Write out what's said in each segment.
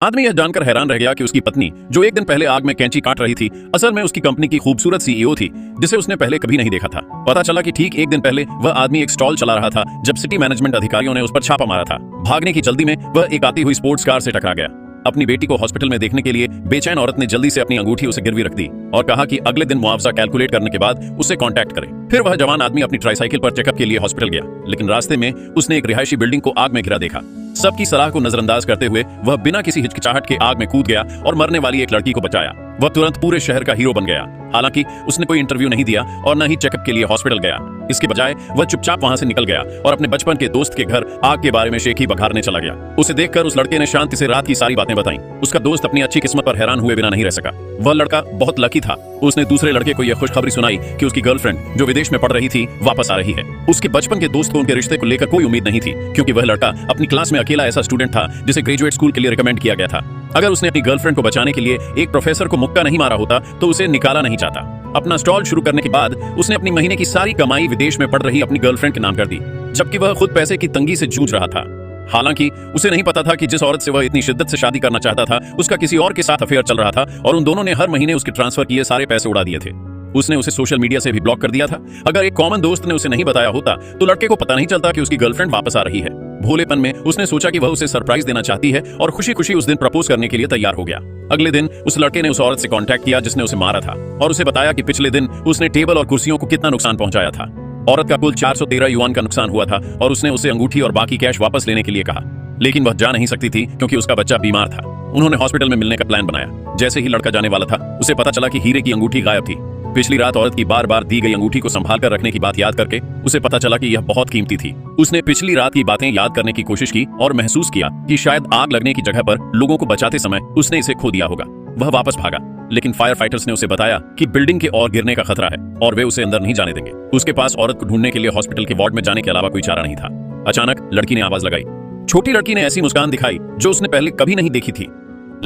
आदमी यह जानकर हैरान रह गया कि उसकी पत्नी, जो एक दिन पहले आग में कैंची काट रही थी, असल में उसकी कंपनी की खूबसूरत सीईओ थी, जिसे उसने पहले कभी नहीं देखा था। पता चला कि ठीक एक दिन पहले वह आदमी एक स्टॉल चला रहा था जब सिटी मैनेजमेंट अधिकारियों ने उस पर छापा मारा था। भागने की जल्दी में वह एक आती हुई स्पोर्ट्स कार से टकरा गया। अपनी बेटी को हॉस्पिटल में देखने के लिए बेचैन औरत ने जल्दी से अपनी अंगूठी उसे गिरवी रख दी और कहा कि अगले दिन मुआवजा कैलकुलेट करने के बाद उसे कांटेक्ट करे। फिर वह जवान आदमी अपनी ट्राइसाइकिल पर चेकअप के लिए हॉस्पिटल गया, लेकिन रास्ते में उसने एक रिहायशी बिल्डिंग को आग में घिरा देखा। सबकी सलाह को नजरअंदाज करते हुए वह बिना किसी हिचकिचाहट के आग में कूद गया और मरने वाली एक लड़की को बचाया। वह तुरंत पूरे शहर का हीरो बन गया। हालांकि उसने कोई इंटरव्यू नहीं दिया और न ही चेकअप के लिए हॉस्पिटल गया। इसके बजाय वह चुपचाप वहां से निकल गया और अपने बचपन के दोस्त के घर आग के बारे में शेखी बघारने चला गया। उसे देखकर उस लड़के ने शांति से रात की सारी बातें बताई। उसका दोस्त अपनी अच्छी किस्मत पर हैरान हुए बिना नहीं रह सका। वह लड़का बहुत लकी था। उसने दूसरे लड़के को यह खुशखबरी सुनाई कि उसकी गर्लफ्रेंड, जो विदेश में पढ़ रही थी, वापस आ रही है। उसके बचपन के दोस्त को उनके रिश्ते को लेकर कोई उम्मीद नहीं थी, क्योंकि वह लड़का अपनी क्लास में अकेला ऐसा स्टूडेंट था जिसे ग्रेजुएट स्कूल के लिए रिकमेंड किया गया था। अगर उसने अपनी गर्लफ्रेंड को बचाने के लिए एक प्रोफेसर को मुक्का नहीं मारा होता तो उसे निकाला नहीं चाहता। अपना स्टॉल शुरू करने के बाद उसने अपनी महीने की सारी कमाई विदेश में पढ़ रही अपनी गर्लफ्रेंड के नाम कर दी, जबकि वह खुद पैसे की तंगी से जूझ रहा था। हालांकि उसे नहीं पता था कि जिस औरत से वह इतनी शिद्दत से शादी करना चाहता था, उसका किसी और के साथ अफेयर चल रहा था और उन दोनों ने हर महीने उसके ट्रांसफर किए सारे पैसे उड़ा दिए थे। उसने उसे सोशल मीडिया से भी ब्लॉक कर दिया था। अगर एक कॉमन दोस्त ने उसे नहीं बताया होता तो लड़के को पता नहीं चलता कि उसकी गर्लफ्रेंड वापस आ रही है। भोलेपन में उसने सोचा कि वह उसे सरप्राइज देना चाहती है और खुशी खुशी उस दिन प्रपोज करने के लिए तैयार हो गया। अगले दिन उस लड़के ने उस औरत से कांटेक्ट किया जिसने उसे मारा था और उसे बताया कि पिछले दिन उसने टेबल और कुर्सियों को कितना नुकसान पहुंचाया था। औरत का कुल 413 युआन का नुकसान हुआ था और उसने उसे अंगूठी और बाकी कैश वापस लेने के लिए कहा, लेकिन वह जा नहीं सकती थी क्योंकि उसका बच्चा बीमार था। उन्होंने हॉस्पिटल में मिलने का प्लान बनाया। जैसे ही लड़का जाने वाला था, उसे पता चला कि हीरे की अंगूठी गायब थी। पिछली रात औरत की बार बार दी गई अंगूठी को संभाल कर रखने की बात याद करके उसे पता चला कि यह बहुत कीमती थी। उसने पिछली रात की बातें याद करने की कोशिश की और महसूस किया कि शायद आग लगने की जगह पर लोगों को बचाते समय उसने इसे खो दिया होगा। वह वापस भागा, लेकिन फायर फाइटर्स ने उसे बताया कि बिल्डिंग के और गिरने का खतरा है और वे उसे अंदर नहीं जाने देंगे। उसके पास औरत को ढूंढने के लिए हॉस्पिटल के वार्ड में जाने के अलावा कोई चारा नहीं था। अचानक लड़की ने आवाज लगाई। छोटी लड़की ने ऐसी मुस्कान दिखाई जो उसने पहले कभी नहीं देखी थी।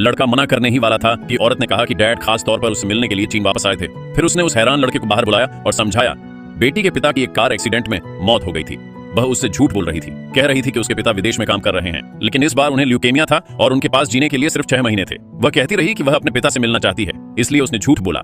लड़का मना करने ही वाला था कि औरत ने कहा कि डैड खास तौर पर उससे मिलने के लिए चीन वापस आए थे। फिर उसने उस हैरान लड़के को बाहर बुलाया और समझाया बेटी के पिता की एक कार एक्सीडेंट में मौत हो गई थी। वह उससे झूठ बोल रही थी, कह रही थी कि उसके पिता विदेश में काम कर रहे हैं, लेकिन इस बार उन्हें ल्यूकेमिया था और उनके पास जीने के लिए सिर्फ 6 महीने थे। वह कहती रही कि वह अपने पिता से मिलना चाहती है, इसलिए उसने झूठ बोला।